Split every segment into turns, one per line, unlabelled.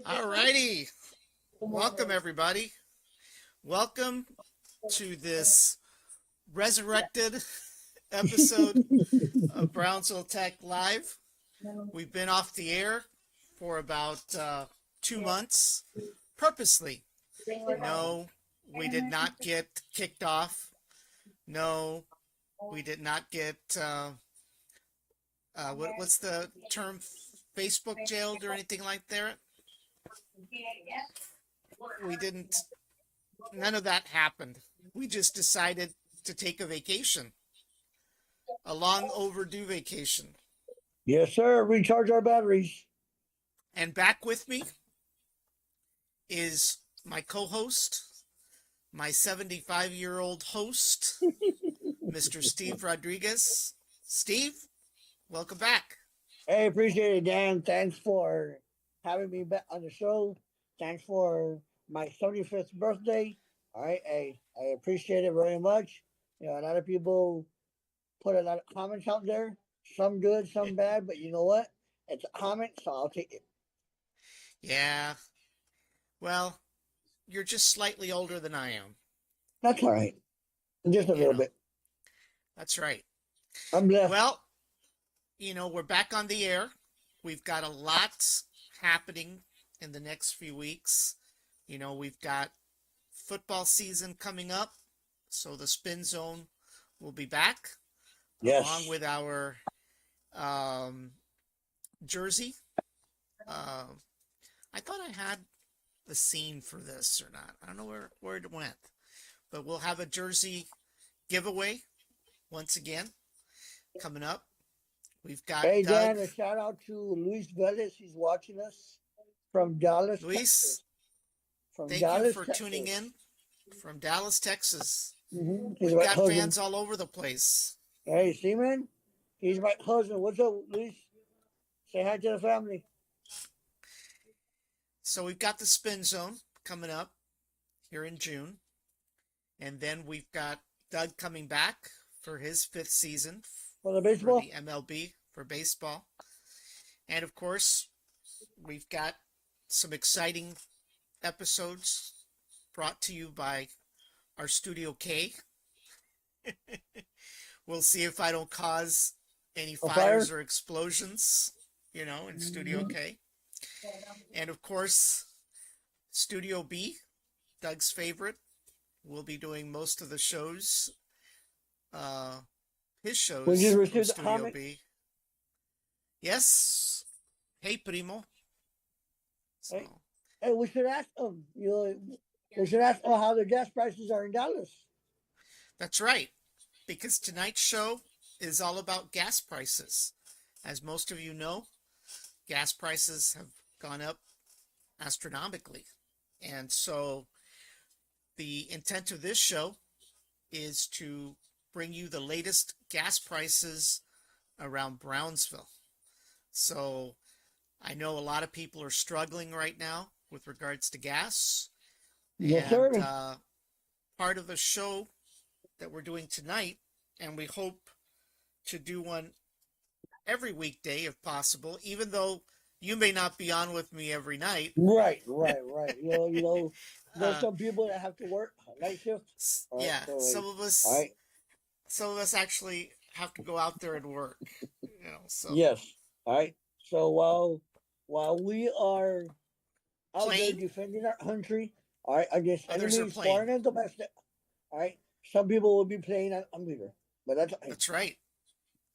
All righty. Welcome, everybody. Welcome to this resurrected episode of Brownsville Tech Live. We've been off the air for about 2 months purposely. No, we did not get kicked off. No, we did not get, what's the term, Facebook jailed or anything like that. We didn't, none of that happened. We just decided to take a vacation, a long overdue vacation.
Yes, sir. Recharge our batteries.
And back with me is my co-host, my 75-year-old host, Mr. Steve Rodriguez. Steve, welcome back.
Hey, appreciate it, Dan. Thanks for having me back on the show. Thanks for my 75th birthday. All right, I appreciate it very much. You know, a lot of people put a lot of comments out there, some good, some bad, but you know what? It's a comment, so I'll take it.
Yeah, well, you're just slightly older than I am.
That's all right. Just a
You
little
know,
bit.
that's right.
I'm blessed.
Well, we're back on the air. We've got a lot happening in the next few weeks. We've got football season coming up, so the Spin Zone will be back along
Yes.
with our jersey. Um, I thought I had the scene for this or not. I don't know where it went, but we'll have a jersey giveaway once again coming up. We've got
Hey,
Doug.
Dan, a shout out to Luis Velez. He's watching us from Dallas, Texas.
Luis,
From
thank you
Dallas,
for
Texas.
tuning in from Dallas, Texas.
He's
We've
my
got
cousin.
fans all over the place.
Hey, see, man? He's my cousin. What's up, Luis? Say hi to the family.
So we've got the Spin Zone coming up here in June. And then we've got Doug coming back for his fifth season
For the
for
baseball?
the MLB for baseball. And of course, we've got some exciting episodes brought to you by our Studio K. We'll see if I don't cause any
A
fires
fire?
or explosions, in Studio K. And of course, Studio B, Doug's favorite, will be doing most of the shows, uh, his
We
shows
just
from
received a
Studio
comment.
B. Yes. Hey, primo. So,
Hey, hey, we should ask them. We should ask them how the gas prices are in Dallas.
that's right, because tonight's show is all about gas prices. As most of you know, gas prices have gone up astronomically. And so the intent of this show is to bring you the latest gas prices around Brownsville. So I know a lot of people are struggling right now with regards to gas.
Yes,
And
sir.
part of the show that we're doing tonight, and we hope to do one every weekday if possible, even though you may not be on with me every night.
Right. There's
uh,
some people that have to work night shift. All right,
yeah,
so
some of
all
us,
right,
some of us actually have to go out there and work. So
yes, all right. So while we are out there
playing,
defending our country, all right, against
others are
enemies,
playing.
foreign and domestic, all right, some people will be playing on computer, but that's all right.
That's right.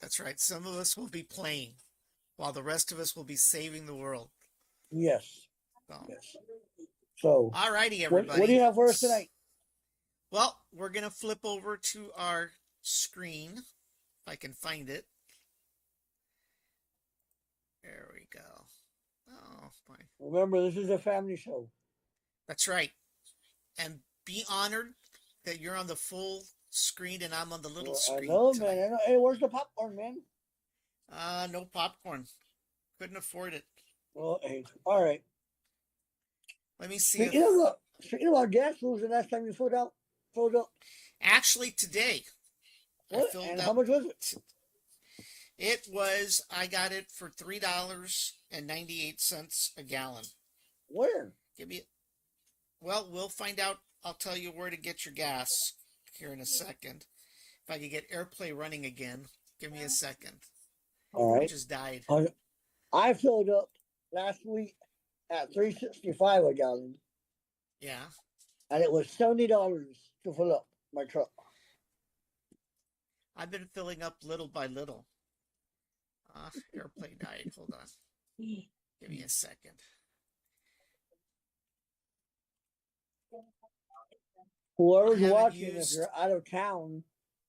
That's right. Some of us will be playing, while the rest of us will be saving the world.
Yes,
So,
yes. So,
all righty,
what do
everybody.
you have for us tonight?
Well, we're gonna flip over to our screen, if I can find it. There we go. Oh, fine.
Remember, this is a family show.
That's right. And be honored that you're on the full screen and I'm on the little
Well, I
screen
know, man.
tonight.
I know. Hey, where's the popcorn, man?
No popcorn. Couldn't afford it.
Well, hey, all right.
Let me see if
Speaking about gas, what was the last time you filled up?
actually today I
What?
filled
And how
up.
much was it?
I got it for $3.98 a gallon.
Where?
Give me. Well, we'll find out. I'll tell you where to get your gas here in a second. If I can get AirPlay running again, give me a second.
All
It
right.
just died.
I filled up last week at 365 a gallon,
Yeah.
and it was $70 to fill up my truck.
I've been filling up little by little. AirPlay died. Hold on. Give me a second.
Whoever's
haven't
watching, if
used-
you're out of town,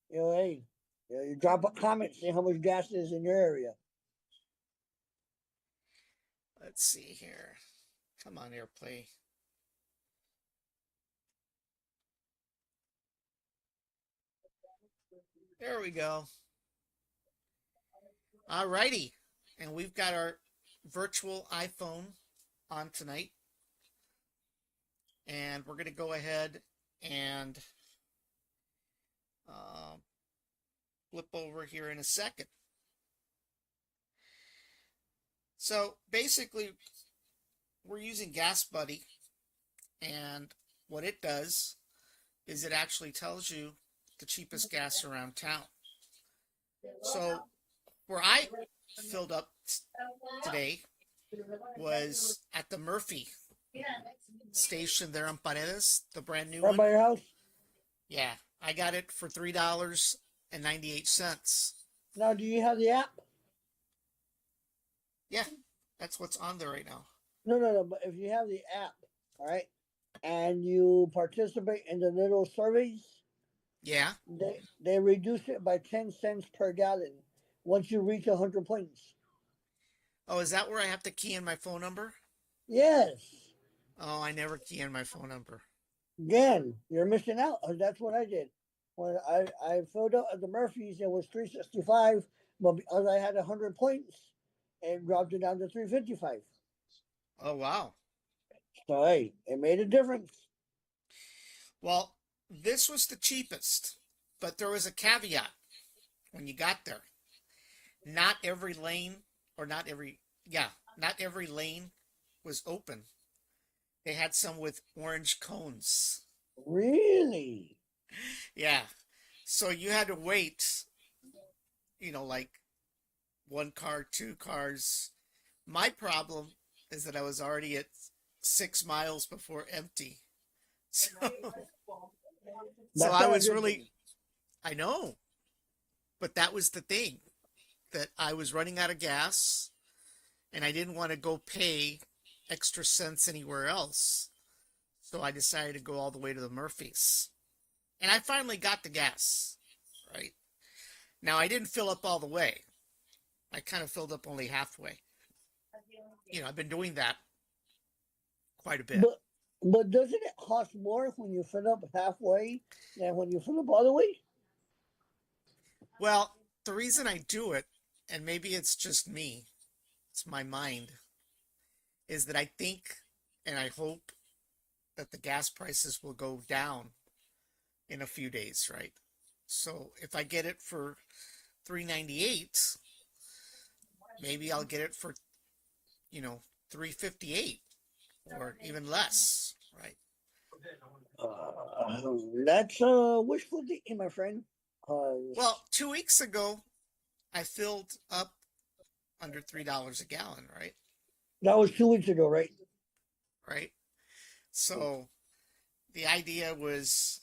hey, you drop a comment, see how much gas is in your area.
Let's see here. Come on, AirPlay. There we go. All righty. And we've got our virtual iPhone on tonight. And we're going to go ahead and flip over here in a second. So basically, we're using Gas Buddy. And what it does is it actually tells you the cheapest gas around town. So where I filled up today was at the Murphy station there on Paredes, the brand new
Right
one.
by your house?
Yeah, I got it for $3.98.
Now, do you have the app?
Yeah, that's what's on there right now.
No. But if you have the app, all right, and you participate in the little surveys,
Yeah.
they reduce it by 10 cents per gallon once you reach 100 points.
Oh, is that where I have to key in my phone number?
Yes.
Oh, I never key in my phone number.
Again, you're missing out. That's what I did. When I filled up at the Murphys, it was 365, but because I had 100 points, it dropped it down to 355.
Oh, wow.
So hey, it made a difference.
Well, this was the cheapest, but there was a caveat when you got there. Not every lane, or not every lane was open. They had some with orange cones.
Really?
Yeah. So you had to wait, like one car, two cars. My problem is that I was already at 6 miles before empty. So,
That's
I
not a
was
good
really,
thing.
I know, but that was the thing, that I was running out of gas and I didn't want to go pay extra cents anywhere else. So I decided to go all the way to the Murphys. And I finally got the gas, right? Now, I didn't fill up all the way. I kind of filled up only halfway. I've been doing that quite a bit.
But doesn't it cost more when you fill up halfway than when you fill up all the way?
Well, the reason I do it, and maybe it's just me, it's my mind, is that I think and I hope that the gas prices will go down in a few days, right? So if I get it for $3.98, maybe I'll get it for, $3.58 or even less, right?
That's wishful thinking, my friend.
Well, 2 weeks ago, I filled up under $3 a gallon, right?
That was 2 weeks ago, right?
Right. So the idea was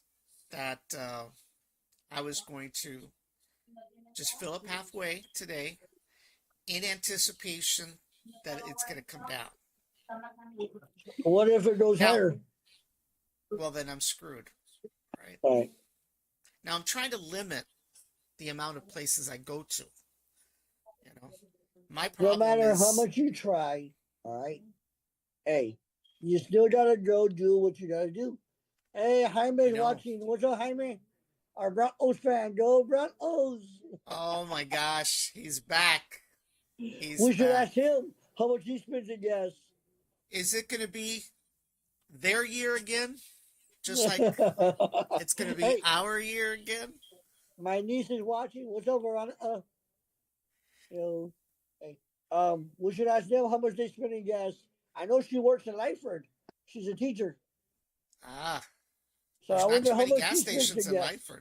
that I was going to just fill up halfway today in anticipation that it's going to come down.
What if it goes
Now-
higher?
Well, then I'm screwed, right?
All right.
Now I'm trying to limit the amount of places I go to. My
No
problem
matter
is,
how much you try, all right. Hey, you still gotta go do what you gotta do. Hey, Jaime's
know.
watching. What's up, Jaime? Our Broncos fan. Go Broncos.
oh my gosh, he's back. He's
We should
back.
ask him how much he spends in gas.
Is it going to be their year again? Just like it's going to be
Hey,
our year again?
my niece is watching. What's up, Veronica? Hey, we should ask them how much they spend in gas. I know she works in Lightford. She's a teacher.
Ah,
So
there's
I
not
wonder
too
how
many
much
gas
she's supposed to
stations in
get.
Lightford.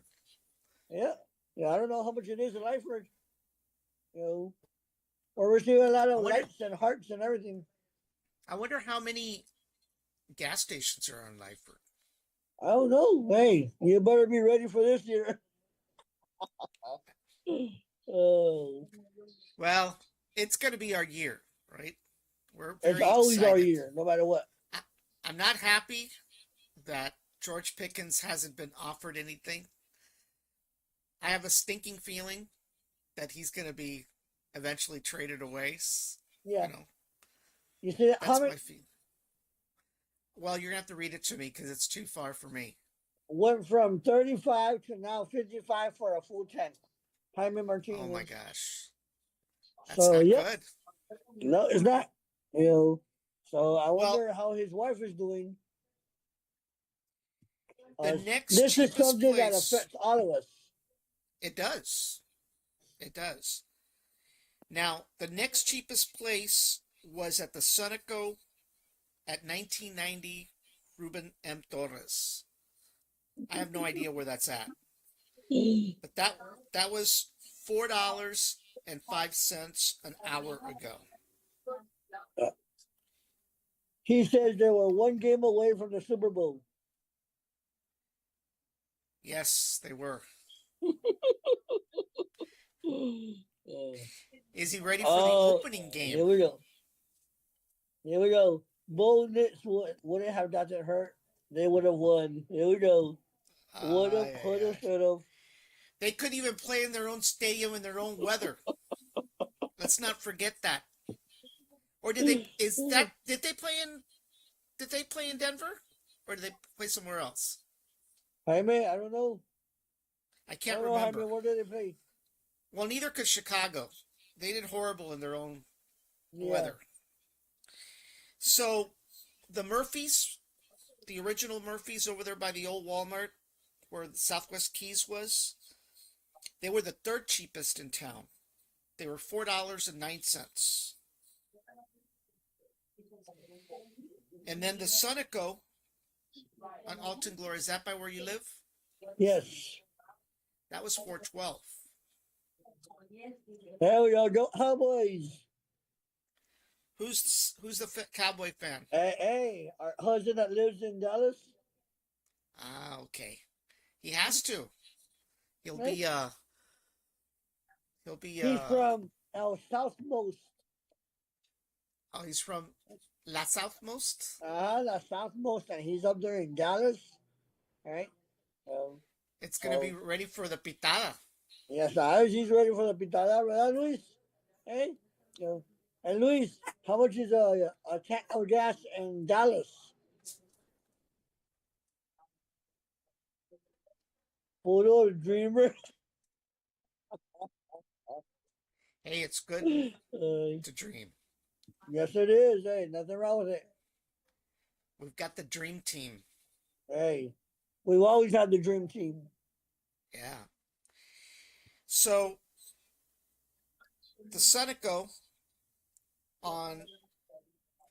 Yeah. Yeah, I don't know how much it is in Lightford. You know, we're receiving a lot
I
of
wonder.
lights and hearts and everything.
I wonder how many gas stations are on Lightford.
I don't know. Hey, you better be ready for this year. Oh,
Well, it's going to be our year, right? We're
it's
very
always our
excited.
year, no matter what.
I, I'm not happy that George Pickens hasn't been offered anything. I have a stinking feeling that he's going to be eventually traded away. You
Yeah.
know,
You see that? How
that's
many
my feeling. Well, you're going to have to read it to me because it's too far for me.
went from 35 to now 55 for a full tank? Jaime
Oh my
Martinez.
gosh. That's
So,
not
yep.
good.
No, it's not. You know, so I
Well,
wonder how his wife is doing.
the next
This is
cheapest
something that
place,
affects all of us.
it does. It does. Now, the next cheapest place was at the Sunoco at 1990 Ruben M. Torres. I have no idea where that's at. But that was $4.05 an hour ago.
He says they were one game away from the Super Bowl.
Yes, they were. Is he ready for the opening
Here
game?
we go. Here we go. Bo Nix wouldn't have gotten hurt. They would have won. Here we go. Would have, could have, should have.
They couldn't even play in their own stadium in their own weather. Let's not forget that. Or did they? Is that? Did they play in? Did they play in Denver, or did they play somewhere else?
Jaime, I don't know.
I
I
can't
don't know, Jaime,
remember.
where did they play?
Well, neither could Chicago. They did horrible in their own
Yeah.
weather. So the Murphys, the original Murphys over there by the old Walmart, where the Southwest Keys was, they were the third cheapest in town. They were $4.09. And then the Sunoco on Alton Glory, is that by where you live?
Yes.
That was $4.12.
There we go. Go Cowboys.
Who's the Cowboy fan?
Hey, our husband that lives in Dallas.
Ah, okay. He has to. He'll
Right.
be he'll be
He's from El Southmost.
oh, he's from La Southmost.
The Southmost, and he's up there in Dallas. All right.
It's gonna be ready for the pitada.
Yes, he's ready for the pitada, ¿verdad, Luis? Hey, and Luis, how much is a tank of gas in Dallas? Puro dreamer.
Hey, it's good to dream.
Yes, it is. Hey, nothing wrong with it.
We've got the dream team.
Hey, we've always had the dream team.
Yeah. So the Sunoco on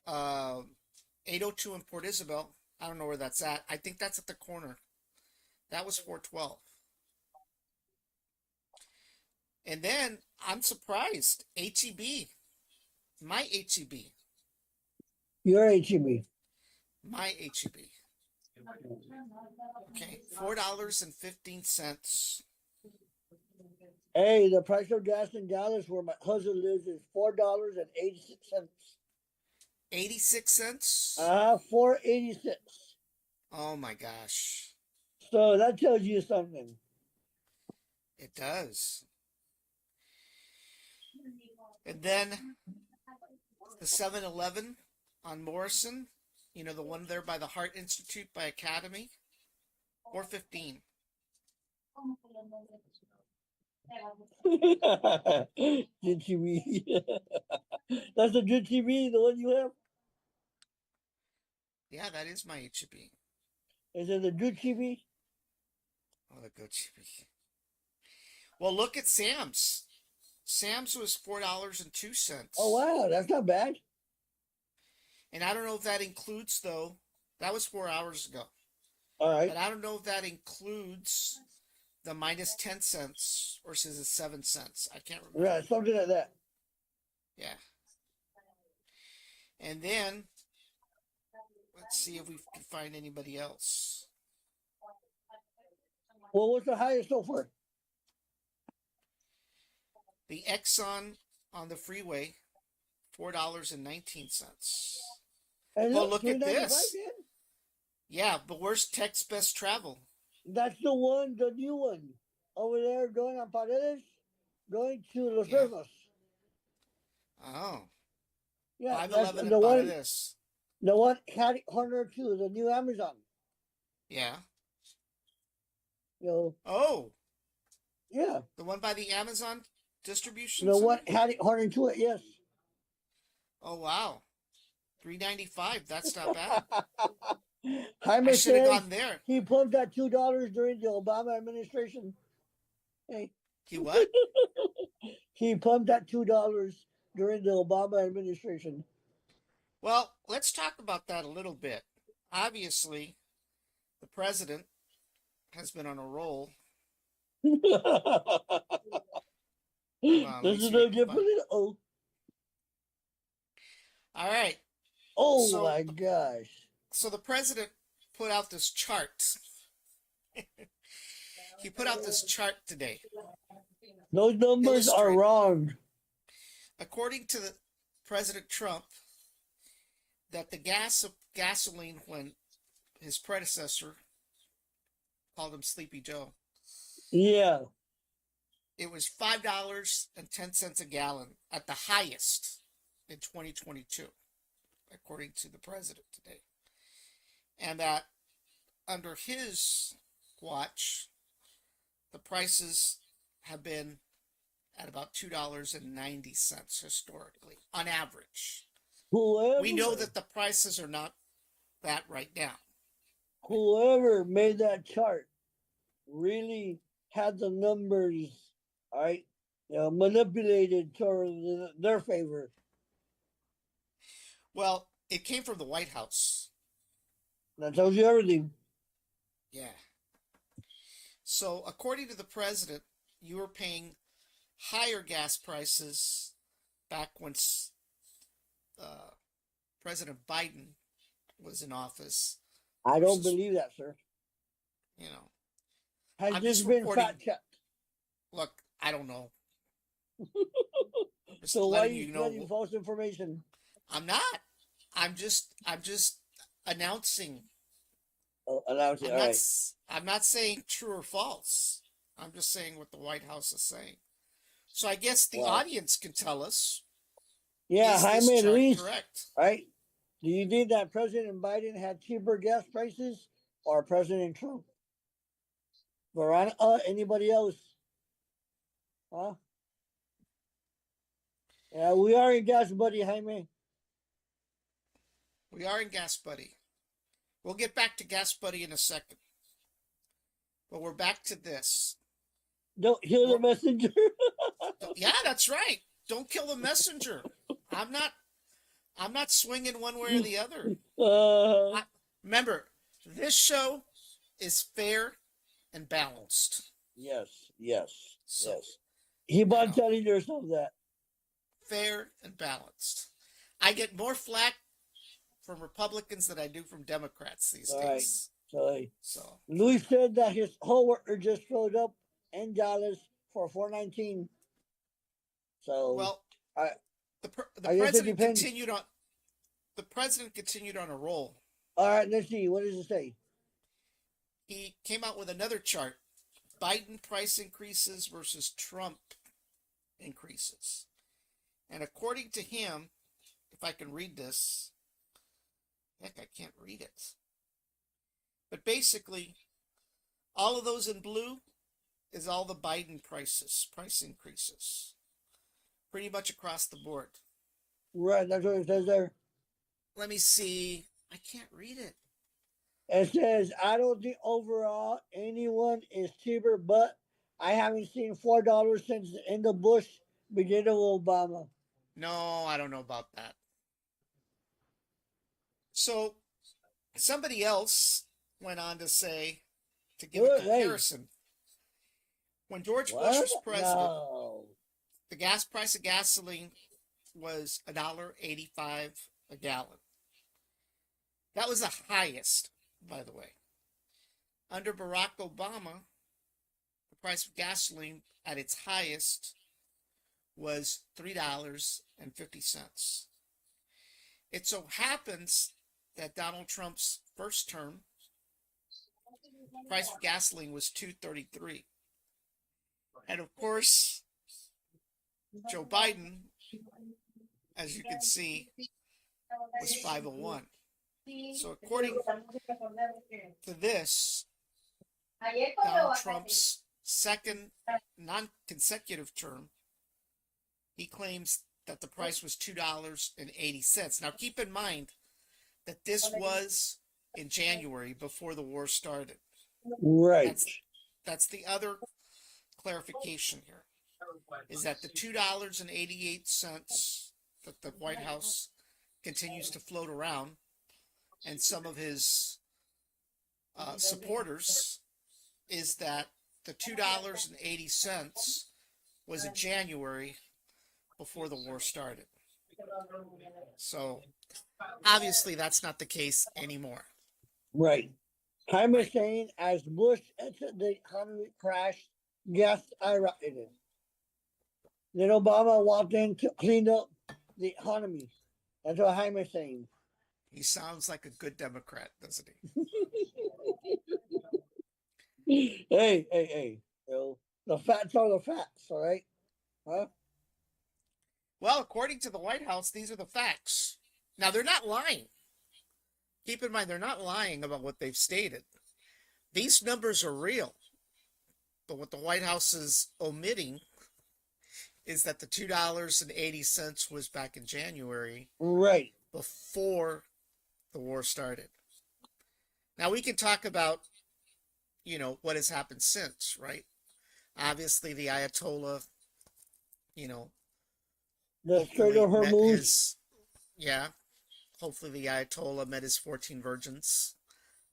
802 in Port Isabel. I don't know where that's at. I think that's at the corner. That was $4.12. And then I'm surprised. HEB. My HEB.
Your HEB.
My HEB. Okay. $4.15.
Hey, the price of gas in Dallas, where my husband lives, is $4.86.
86 cents?
$4.86.
Oh my gosh.
So that tells you something.
It does. And then the 7-Eleven on Morrison, the one there by the Heart Institute by Academy, $4.15.
Good TV. That's a good TV, the one you have?
Yeah, that is my HEB.
Is it a good TV?
Oh, the good TV. Well, look at Sam's. Sam's was $4.02.
Oh, wow, that's not bad.
And I don't know if that includes, though, that was 4 hours ago.
All right.
But I don't know if that includes the minus 10 cents or says it's 7 cents. I can't remember.
Yeah, something like that.
Yeah. And then, let's see if we can find anybody else.
Well, what's the highest so far?
The Exxon on the freeway, $4.19.
And
Well, look at
$3.95,
this.
man.
Yeah, but where's Tex Best Travel?
That's the one, the new one. Over there going on Paredes, going to Los
Yeah.
Vernos.
Oh,
Yeah, that's
511
the
and
one.
this.
The one Hattie Hunter too, the new Amazon.
Yeah.
You know,
Oh,
yeah.
the one by the Amazon distribution
The
center?
one Hattie Hunter to it, yes.
Oh, wow. $3.95. That's not bad.
Jaime
I should have
says
gone there.
he pumped that $2 during the Obama administration. Hey,
He what?
he pumped that $2 during the Obama administration.
Well, let's talk about that a little bit. Obviously, the president has been on a roll.
This is no get political.
All right.
Oh
So-
my gosh.
So the president put out this chart. He put out this chart today.
Those numbers are
Illustrate.
wrong.
According to the President Trump, that the gasoline, when his predecessor called him Sleepy Joe,
Yeah.
it was $5.10 a gallon at the highest in 2022, according to the president today. And that under his watch, the prices have been at about $2.90 historically, on average.
Whoever
We know that the prices are not that right now.
whoever made that chart really had the numbers, all right, manipulated toward their favor.
Well, it came from the White House.
That tells you everything.
Yeah. So, according to the president, you were paying higher gas prices back when President Biden was in office.
I don't
Versus-
believe that, sir.
You know,
Has
I'm
this
just
been
reporting-
fact checked?
look, I don't know. Just
So why are
letting
you
you know.
spreading false information?
I'm not. I'm just announcing.
Oh, announce it.
I'm
All
not.
right.
I'm not saying true or false. I'm just saying what the White House is saying. So I guess the
Wow.
audience can tell us.
Yeah,
is this
Jaime
chart
Luis,
correct?
right? Do you think that President Biden had cheaper gas prices or President Trump? Veronica, anybody else? Huh? Yeah, we are in gas, buddy, Jaime.
We are in Gas Buddy. We'll get back to Gas Buddy in a second. But we're back to this.
Don't hear the messenger.
Yeah, that's right. Don't kill the messenger. I'm not swinging one way or the other. Remember, this show is fair and balanced.
yes, yes,
So,
yes. Keep on
know.
telling yourself that.
fair and balanced. I get more flack from Republicans than I do from Democrats these
All right.
days.
So
So,
Luis said that his coworker just showed up in Dallas for 419. So
well,
I-
the
I guess it
president
depends.
continued on. The president continued on a roll.
all right, let's see. What does it say?
He came out with another chart: Biden price increases versus Trump increases. And according to him, if I can read this, heck, I can't read it. But basically, all of those in blue is all the Biden price increases. Pretty much across the board.
Right, that's what it says there.
Let me see. I can't read it.
It says, I don't think overall anyone is cheaper, but I haven't seen $4 since the end of Bush, beginning of Obama.
No, I don't know about that. So somebody else went on to say, to give a
Good, hey,
comparison, when George Bush
what?
was president,
No.
the gas price of gasoline was $1.85 a gallon. That was the highest, by the way. Under Barack Obama, the price of gasoline at its highest was $3.50. It so happens that Donald Trump's first term, the price of gasoline was $2.33. And of course, Joe Biden, as you can see, was 501. So according to this, Donald Trump's second non-consecutive term, he claims that the price was $2.80. Now keep in mind that this was in January before the war started.
Right.
That's the other clarification here, is that the $2.88 that the White House continues to float around, and some of his supporters, is that the $2.80 was in January before the war started. So obviously that's not the case anymore.
Right. Time is
Right.
saying as Bush entered the economic crash, gas skyrocketed. Then Obama walked in to clean up the economy. That's what Jaime is saying.
He sounds like a good Democrat, doesn't he?
Hey. You know, the facts are the facts, all right? Huh?
Well, according to the White House, these are the facts. Now, they're not lying. Keep in mind, they're not lying about what they've stated. These numbers are real. But what the White House is omitting is that the $2.80 was back in January,
Right.
before the war started. Now, we can talk about, what has happened since, right? Obviously, the Ayatollah,
The Strait
hopefully
of
met
Hormuz.
his, yeah, hopefully the Ayatollah met his 14 virgins.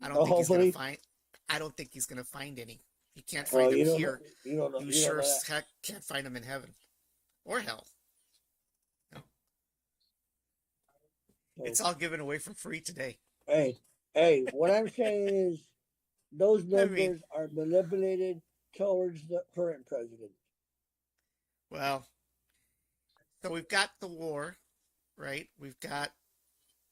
I don't
Oh,
think he's going to
hopefully.
find, I don't think he's going to find any. You can't
Well,
find them
you don't know.
here.
You don't know.
You
You don't
sure
know
as
that.
heck can't find them in heaven or hell. It's all given away for free today.
Hey. What I'm saying is, those
I mean,
numbers are manipulated towards the current president.
well, so we've got the war, right? We've got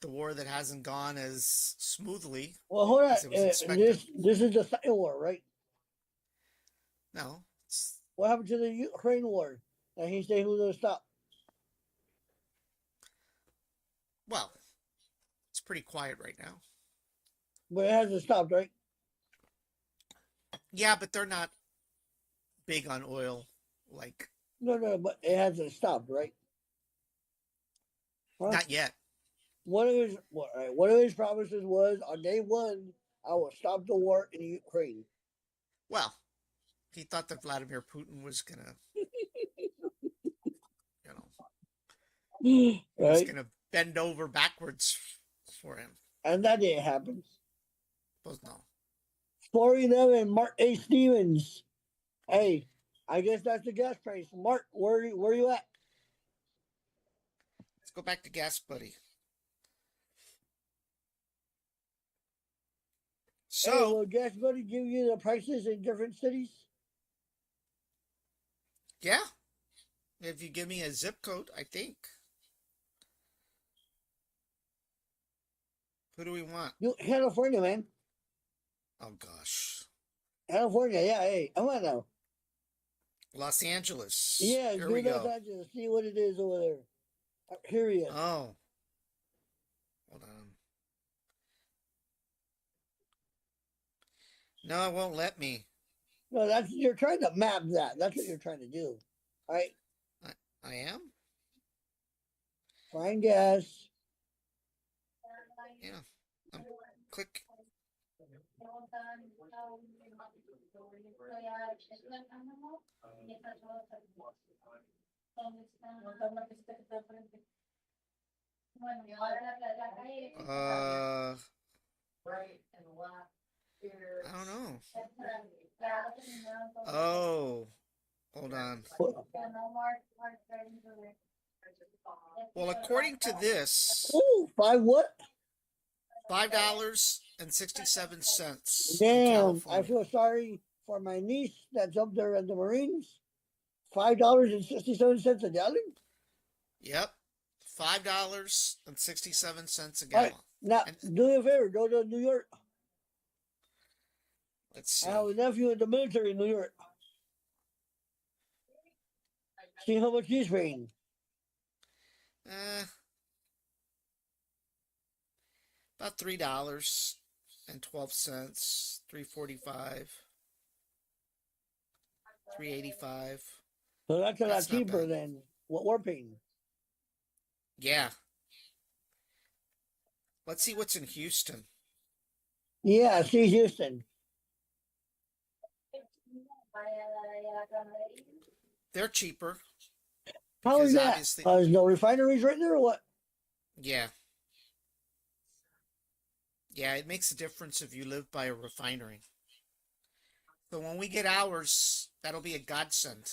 the war that hasn't gone as smoothly
Well, hold on.
as it was expected.
This is the second war, right?
No,
What happened to the Ukraine war? And he said he was going to stop.
well, it's pretty quiet right now.
But it hasn't stopped, right?
Yeah, but they're not big on oil like
No, but it hasn't stopped, right? Huh?
not yet.
One of his promises was on day one, I will stop the war in Ukraine.
Well, he thought that Vladimir Putin was gonna, he was
Right?
gonna bend over backwards for him.
And that didn't happen.
Suppose no.
411, Mark A. Stevens. Hey, I guess that's the gas price. Mark, where you at?
Let's go back to gas, buddy.
Hey,
So,
will Gas Buddy give you the prices in different cities?
yeah, if you give me a zip code, I think. Who do we want?
California, man.
Oh gosh,
California, yeah, hey, come on now.
Los Angeles.
Yeah,
Here
do
we
Los
go.
Angeles. See what it is over there. I'm curious.
Oh, hold on. No, it won't let me.
No, you're trying to map that. That's what you're trying to do. All right,
I am?
find gas.
Yeah. Click. Uh, I don't know. Oh, hold on. Well, according to this,
Oh, five what?
$5.67 in
Damn, I
California.
feel sorry for my niece that's up there at the Marines. $5.67 a gallon.
Yep, $5.67 a
All right,
gallon.
now
And
do me a favor, go to New York.
let's
I have
see.
a nephew in the military in New York. See how much he's paying.
Eh, about $3.12, 3.45, 3.85.
So that's a lot
That's not
cheaper
bad.
than what we're paying.
Yeah. Let's see what's in Houston.
Yeah, see Houston.
They're cheaper
How is
because
that?
obviously,
There's no refineries right there or what?
yeah. Yeah, it makes a difference if you live by a refinery. So when we get ours, that'll be a godsend.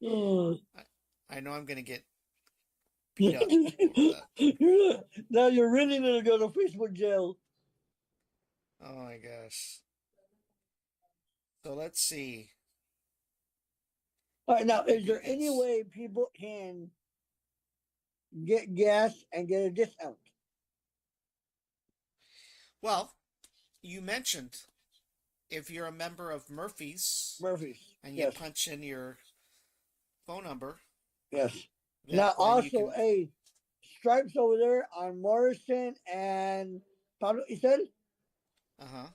Mm.
I know I'm going to get beat up, but
Now you're really gonna go to Facebook jail.
oh my gosh. So let's see.
All right, now
Let me
is
do
there any
this.
way people can get gas and get a discount?
Well, you mentioned if you're a member of Murphy's
Murphy's.
and you
Yes,
punch in your phone number,
yes.
then
Now
then you
also
can.
a stripes over there on Morrison and Pablo. You said,
Uh-huh.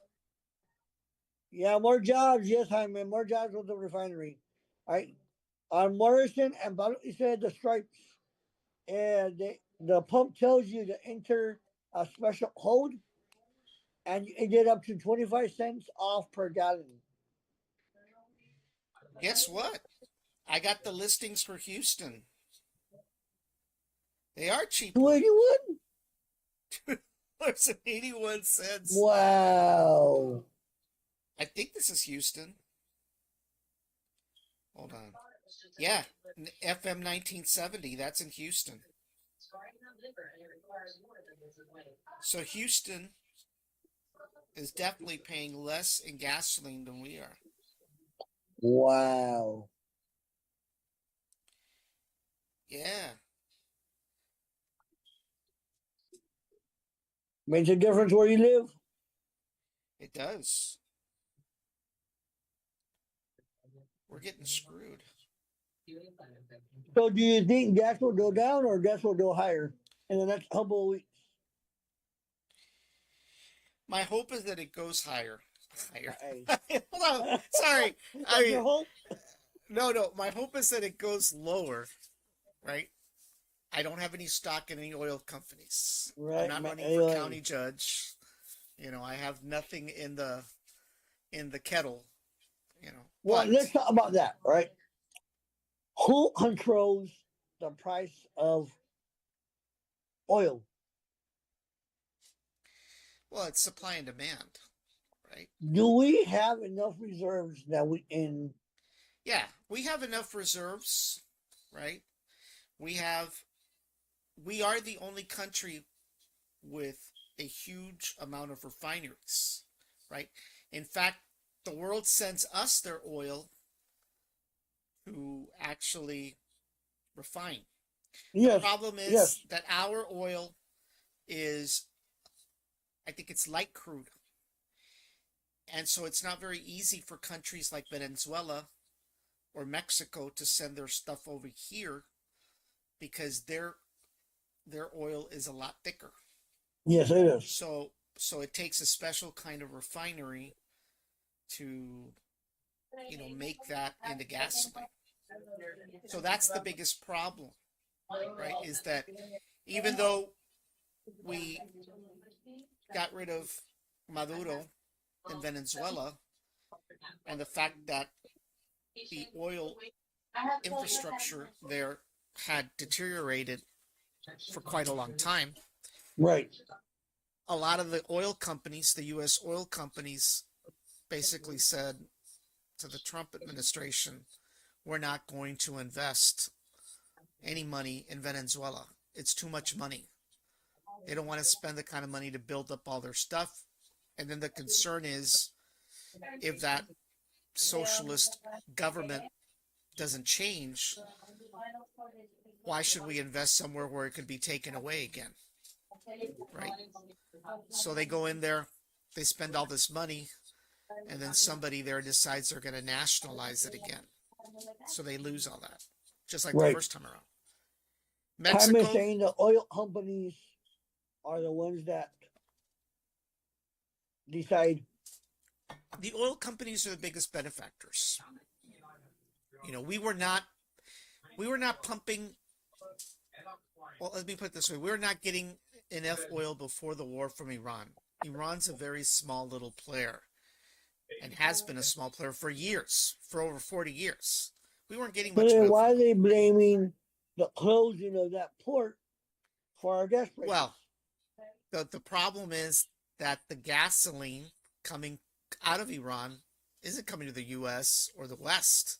yeah, more jobs. Yes, Jaime, more jobs with the refinery. All right, on Morrison and Pablo. You said the stripes. And the pump tells you to enter a special code, and you get up to 25 cents off per gallon.
Guess what? I got the listings for Houston. They are cheaper.
281.
There's an 81 cents.
Wow.
I think this is Houston. Hold on. Yeah, FM 1970. That's in Houston. So Houston is definitely paying less in gasoline than we are.
Wow.
Yeah,
Makes a difference where you live.
it does. We're getting screwed.
So do you think gas will go down or gas will go higher in the next couple of weeks?
My hope is that it goes higher. Higher.
Hey.
Hold on. Sorry.
That's your
I
hope?
no. My hope is that it goes lower. Right. I don't have any stock in any oil companies. I'm
Right.
not running for
Anyway.
county judge. I have nothing in the kettle.
Well,
But
let's talk about that, right? Who controls the price of oil?
well, it's supply and demand, right?
Do we have enough reserves that we in?
Yeah, we have enough reserves, right? We have we are the only country with a huge amount of refineries, right? In fact, the world sends us their oil to actually refine. The
Yes,
problem is
yes,
that our oil is, I think it's light crude. And so it's not very easy for countries like Venezuela or Mexico to send their stuff over here because their oil is a lot thicker.
yes, it is.
So it takes a special kind of refinery to make that into gasoline. So that's the biggest problem, right? Is that even though we got rid of Maduro in Venezuela and the fact that the oil infrastructure there had deteriorated for quite a long time.
Right.
A lot of the oil companies, the U.S. oil companies, basically said to the Trump administration, we're not going to invest any money in Venezuela. It's too much money. They don't want to spend the kind of money to build up all their stuff. And then the concern is if that socialist government doesn't change, why should we invest somewhere where it could be taken away again? Right? So they go in there, they spend all this money, and then somebody there decides they're going to nationalize it again. So they lose all that, just like the
Right.
first time around.
Time is
Mexico,
saying the oil companies are the ones that decide.
the oil companies are the biggest benefactors. You know, we were not pumping. Well, let me put it this way: we were not getting enough oil before the war from Iran. Iran's a very small little player, and has been a small player for years, for over 40 years. We weren't getting
So
much
then
oil
why
from
are
them.
they blaming the closing of that port for our gas prices?
Well, the problem is that the gasoline coming out of Iran isn't coming to the U.S. or the West.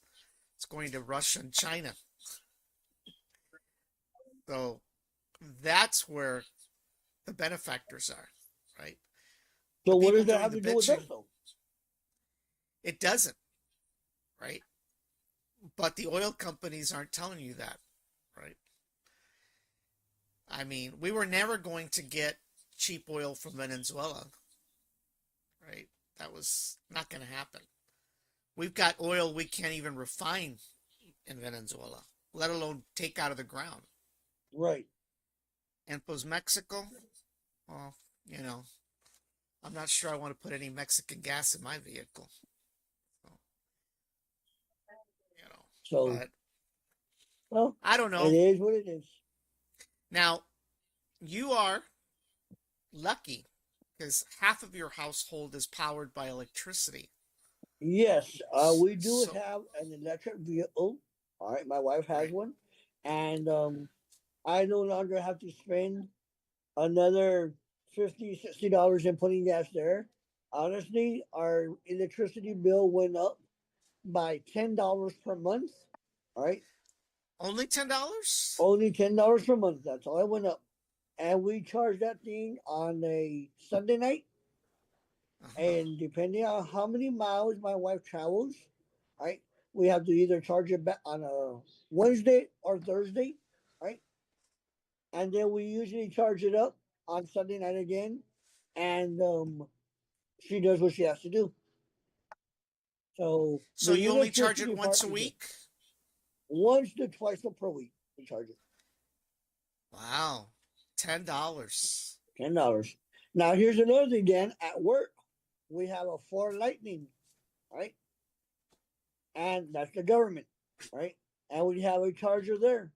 It's going to Russia and China. So that's where the benefactors are, right?
So
The
what
people
does that
doing
have
the
to do with us
bitching,
though?
it doesn't, right? But the oil companies aren't telling you that, right? I mean, we were never going to get cheap oil from Venezuela, right? That was not going to happen. We've got oil we can't even refine in Venezuela, let alone take out of the ground.
Right.
And pues Mexico, well, you know, I'm not sure I want to put any Mexican gas in my vehicle. So, you know,
So
but
well,
I don't
it
know.
is what it is.
Now, you are lucky because half of your household is powered by electricity.
Yes, we do
So,
have an electric vehicle. All right, my wife has
right.
one, and I no longer have to spend another $50, $60 in putting gas there. Honestly, our electricity bill went up by $10 per month. All right,
Only $10?
only $10 per month. That's all it went up, and we charge that thing on a Sunday night.
Uh-huh.
And depending on how many miles my wife travels, right, we have to either charge it back on a Wednesday or Thursday, right? And then we usually charge it up on Sunday night again, and she does what she has to do. So
So
the
you only charge it
electricity
once
part
a
is good.
week?
Once to twice per week we charge it.
Wow. $10.
$10. Now here's another thing, Dan. At work, we have a Ford Lightning, right? And that's the government, right? And we have a charger there,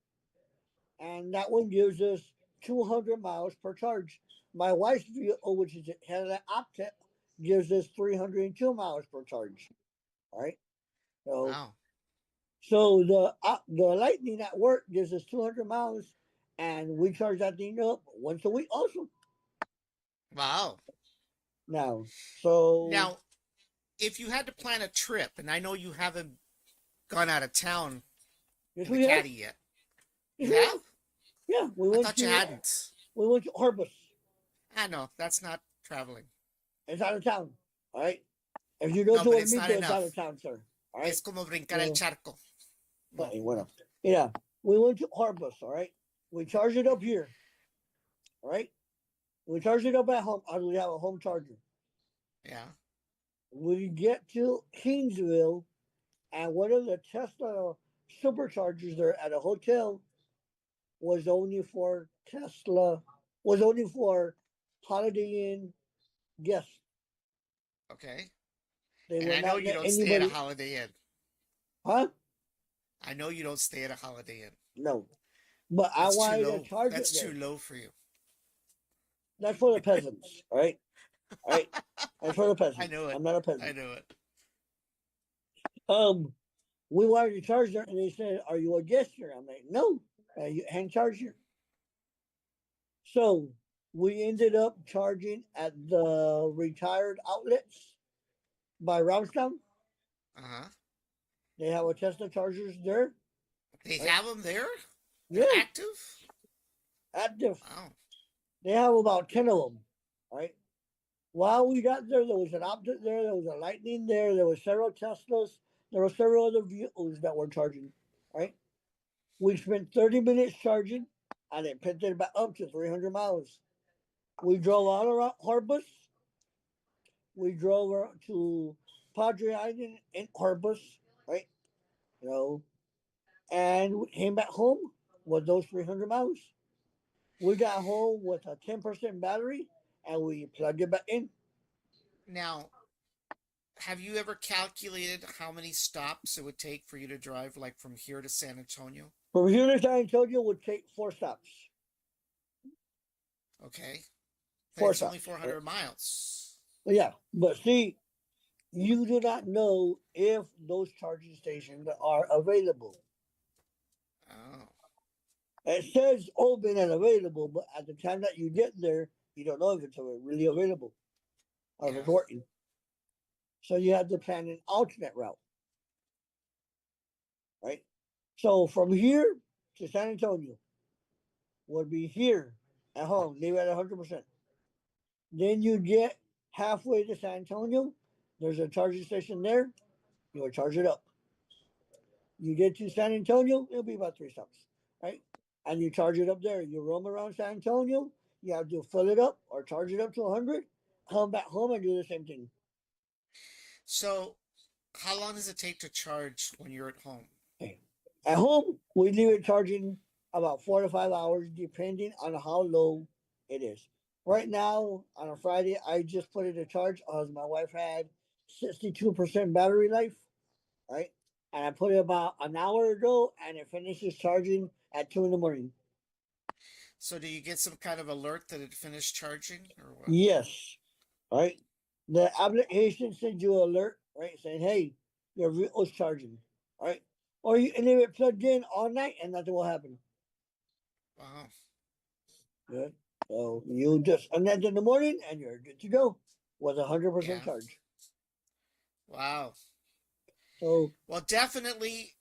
and that one gives us 200 miles per charge. My wife's vehicle, which is has an Optip, gives us 302 miles per charge. All right, so
Wow.
the Lightning at work gives us 200 miles, and we charge that thing up once a week also.
Wow.
Now, so
Now, if you had to plan a trip, and I know you haven't gone out of town
yes,
in the
we have.
caddy yet.
Yes,
You
we
have?
have. Yeah,
I thought you hadn't.
we went to Orbis.
I know, that's not traveling.
It's out of town. All right. If you go
No,
to
but it's not
Ermita, it's out
enough.
of town, sir. All right.
Es como brincar el
So,
charco. No.
bueno. Yeah. We went to Orbis, all right? We charge it up here. All right. We charge it up at home. We have a home charger.
Yeah.
We get to Kingsville, and one of the Tesla superchargers there at a hotel was only for Tesla, was only for Holiday Inn guests.
Okay.
They
And
were
I know
not
you
let
don't stay at a
anybody,
Holiday Inn.
huh?
I know you don't stay at a Holiday Inn.
No. But I
That's too
wanted to
low.
charge it
That's too
there.
low for you.
That's for the peasants, all right? All right. That's for the
I
peasants.
know it.
I'm not a
I
peasant.
know it.
Um, We wanted to charge her, and they said, "Are you a guest here?" I'm like, "No, you hand charge here." So we ended up charging at the retired outlets by Robstown.
Uh-huh.
They have a Tesla chargers there,
They
right?
have them there? They're
Yeah,
active?
active.
Wow.
They have about 10 of them, right? While we got there, there was an Optic there, there was a Lightning there, there was several Teslas, there were several other vehicles that were charging, right? We spent 30 minutes charging, and it picked it back up to 300 miles. We drove all around Harbus. We drove to Padre Island in Harbus, right? You know, and we came back home with those 300 miles. We got home with a 10% battery, and we plugged it back in.
Now, have you ever calculated how many stops it would take for you to drive, like from here to San Antonio?
From here to San Antonio would take 4 stops.
Okay. But
Four
it's only
stops.
400 miles.
Yeah, but see, you do not know if those charging stations are available.
Oh,
It says open and available, but at the time that you get there, you don't know if it's really available or if
yeah.
it's working. So you have to plan an alternate route, right? So from here to San Antonio would be here at home, leave at 100%. Then you get halfway to San Antonio, there's a charging station there, you would charge it up. You get to San Antonio, it'll be about 3 stops, right? And you charge it up there. You roam around San Antonio, you have to fill it up or charge it up to 100, come back home and do the same thing.
So, how long does it take to charge when you're at home?
Okay. At home, we leave it charging about 4 to 5 hours, depending on how low it is. Right now, on a Friday, I just put it to charge as my wife had 62% battery life, right? And I put it about an hour ago, and it finishes charging at 2 in the morning.
So, do you get some kind of alert that it finished charging or what?
Yes, right. The application sends you an alert, right, saying, "Hey, your vehicle's charging," right? Or you can leave it plugged in all night, and nothing will happen.
Wow.
Good. So you just unend in the morning, and you're good to go with 100%
Yeah.
charge.
Wow.
So
Well, definitely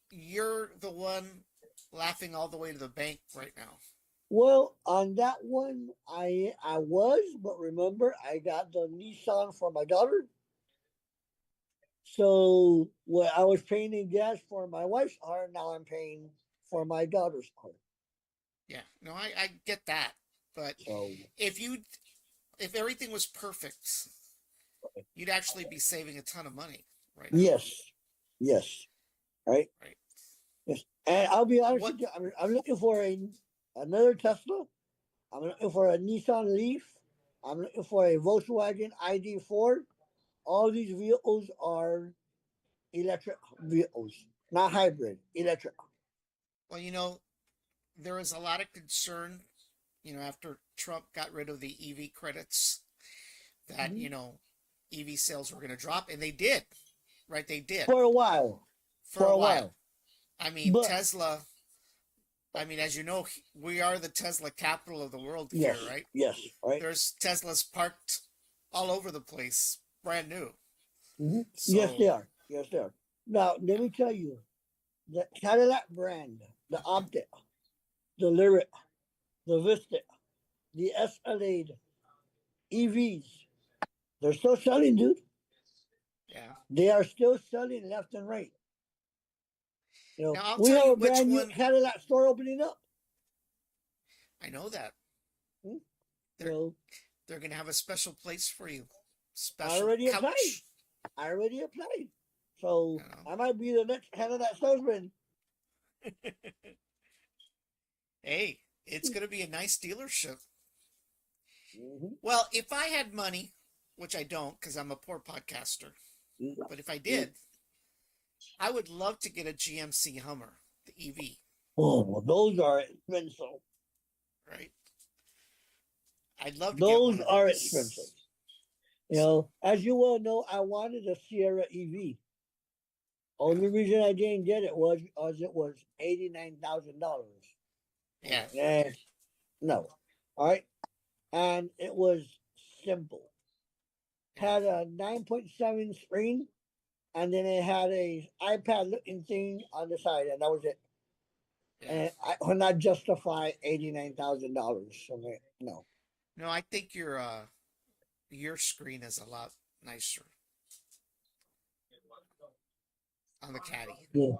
you're the one laughing all the way to the bank right now.
well, on that one, I was, but remember, I got the Nissan for my daughter. So when I was paying in gas for my wife's car, now I'm paying for my daughter's car.
Yeah. No, I get that. But
So
if you if everything was perfect, you'd actually be saving a ton of money right now.
yes, yes, right,
Right.
yes. And I'll be honest
What
with you, I'm looking for another Tesla. I'm looking for a Nissan Leaf. I'm looking for a Volkswagen ID4. All these vehicles are electric vehicles, not hybrid, electric.
well, there was a lot of concern, after Trump got rid of the EV credits that,
Mhm.
EV sales were going to drop, and they did, right? They did
For a while,
for
for
a
a
while.
while.
I mean,
But
Tesla, as you know, we are the Tesla capital of the world
yes,
here, right?
yes, right.
There's Teslas parked all over the place, brand new.
Yes, they
So,
are. Yes, they are. Now, let
yeah.
me tell you, the Cadillac brand, the Optic, the Lyric, the Vista, the Escalade, EVs, they're still selling, dude.
Yeah.
They are still selling left and right.
Now, I'll
We
tell
have
you
a
which
brand new
one.
Cadillac store opening up.
I know that.
Hmm?
They're
So
they're going to have a special place for you.
I
Special
already applied.
couch.
I already applied. So
You know.
I might be the next Cadillac salesman.
Hey, it's going to be a nice dealership.
Mm-hmm.
Well, if I had money, which I don't because I'm a poor podcaster, but if I did, I would love to get a GMC Hummer, the EV,
Oh, well, those are expensive.
right? I'd love to get one
Those
of
are expensive.
those.
You
So,
know, as you well know, I wanted a Sierra EV. Only reason I didn't get it was because it was $89,000.
Yeah.
No. All right. And it was simple.
Yeah.
Had a 9.7 screen, and then it had a iPad looking thing on the side, and that was it.
Yeah.
And I could not justify $89,000. So no.
No, I think your screen is a lot nicer on the caddy.
Yeah.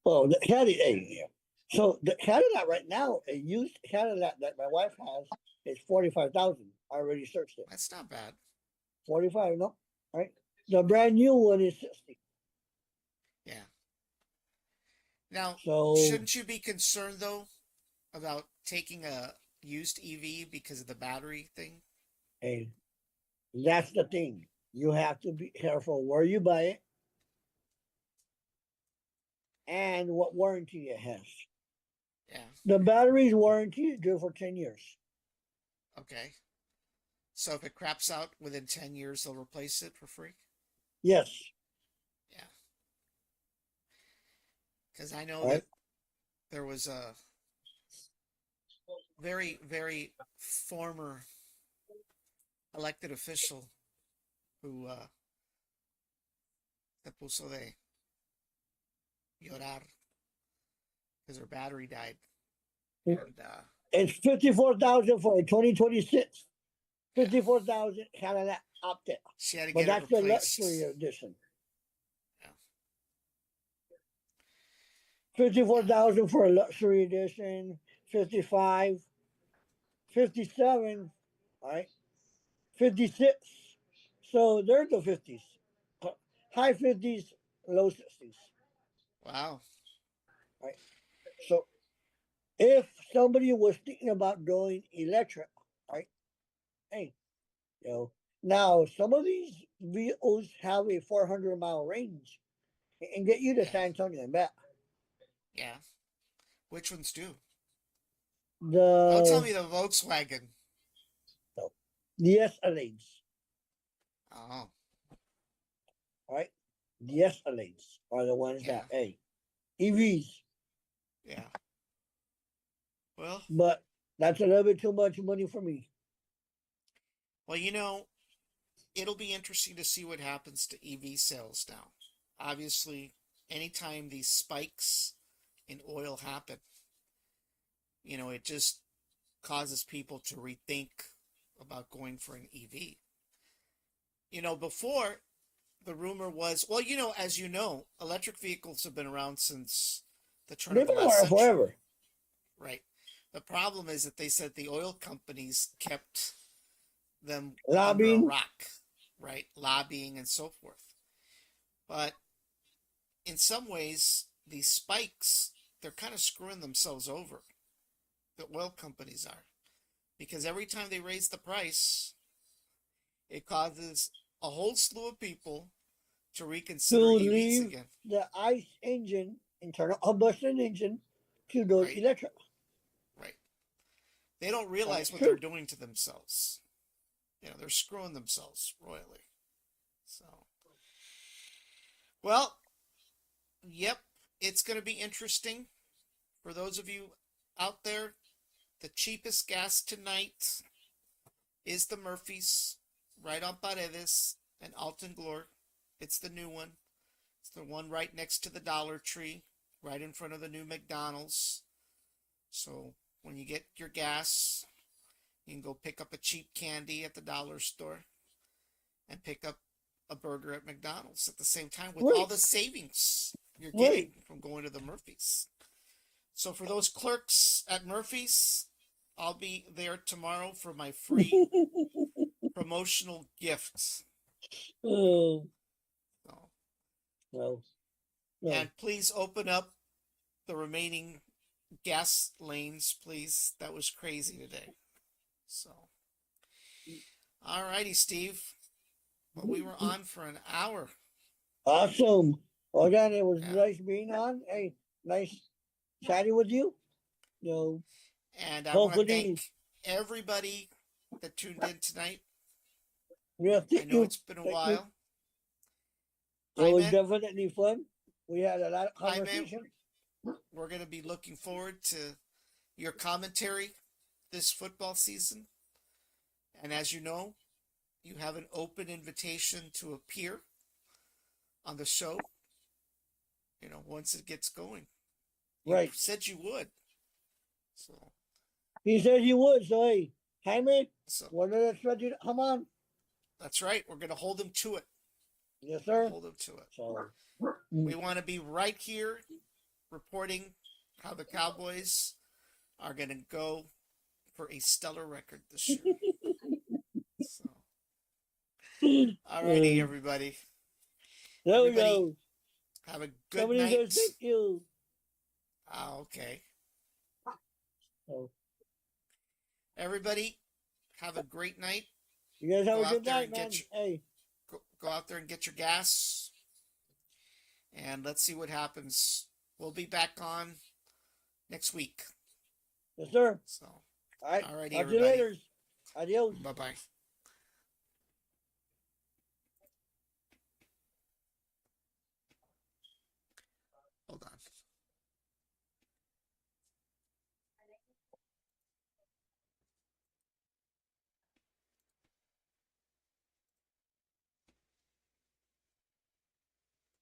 Well, the Cadillac, yeah. So the Cadillac right now, a used Cadillac that my wife has is 45,000. I already searched it.
That's not bad.
45, no, right? The brand new one is 60.
Yeah. Now,
So
shouldn't you be concerned though about taking a used EV because of the battery thing?
hey, that's the thing. You have to be careful where you buy it and what warranty it has.
Yeah.
The battery's warranty is good for 10 years.
Okay. So if it craps out within 10 years, they'll replace it for free?
Yes.
Yeah. Because I know
Right.
that there was a very, very former elected official who se puso de llorar because her battery died. And
It's 54,000 for a 2026. 54,000 Cadillac Optic.
she had to
But
get it
that's the
replaced.
luxury edition.
Yeah.
54,000 for a luxury edition. 55, 57, all right, 56. So they're the 50s, high 50s, low 60s.
Wow.
Right. So if somebody was thinking about going electric, right, hey, now some of these vehicles have a 400-mile range and get you to
Yeah.
San Antonio and back.
Yeah. Which ones do? Don't tell
The
me the Volkswagen.
the Escalades,
Oh,
right? The Escalades are the ones
yeah.
that, hey, EVs,
Yeah. Well,
but that's a little bit too much money for me.
well, it'll be interesting to see what happens to EV sales now. Obviously, anytime these spikes in oil happen, it just causes people to rethink about going for an EV. Before the rumor was, well, as you know, electric vehicles have been around since the turn
They've
of the
been
last
around
century.
forever.
Right. The problem is that they said the oil companies kept them under a
Lobbying,
rock, right? Lobbying and so forth. But in some ways, these spikes, they're kind of screwing themselves over. The oil companies are. Because every time they raise the price, it causes a whole slew of people to
to
reconsider EVs
leave
again.
the ICE engine, internal combustion engine, to go
Right.
electric.
Right. They don't realize
That's
what
true.
they're doing to themselves. They're screwing themselves royally. So, well, yep, it's going to be interesting for those of you out there. The cheapest gas tonight is the Murphy's, right on Paredes and Alton Glore. It's the new one. It's the one right next to the Dollar Tree, right in front of the new McDonald's. So when you get your gas, you can go pick up a cheap candy at the dollar store and pick up a burger at McDonald's at the same time with all
Right.
the savings you're
Right.
getting from going to the Murphy's. So for those clerks at Murphy's, I'll be there tomorrow for my free promotional gift.
Oh,
So,
no. No.
and please open up the remaining gas lanes, please. That was crazy today. So, alrighty, Steve. Well, we were on for an hour.
Awesome. Well, then it was
Yeah.
nice being on. Hey, nice chatting with you.
And I want to
Hopefully,
thank everybody that tuned in tonight.
yeah,
I
thank
know
you.
it's been a
Thank you.
while.
It was
Hyman,
definitely fun. We had a lot of
Hi, man.
conversation.
We're going to be looking forward to your commentary this football season. And as you know, you have an open invitation to appear on the show, once it gets going. You
Right.
said you would. So,
He said he would. So hey, Jaime,
so
we're not expecting you to come on.
that's right. We're going to hold him to it.
Yes, sir.
Hold him to it.
So
We want to be right here reporting how the Cowboys are going to go for a stellar record this year. So, alrighty, everybody.
there we
Everybody,
go.
have a good
Somebody
night.
says thank you.
Okay.
So
Everybody, have a great night.
you guys have
Go
a
out
good
there
night,
and
man.
get
Hey,
Go out there and get your gas. And let's see what happens. We'll be back on next week.
yes, sir.
So,
All right.
alrighty,
Talk to you
everybody.
later. Adios.
Bye bye.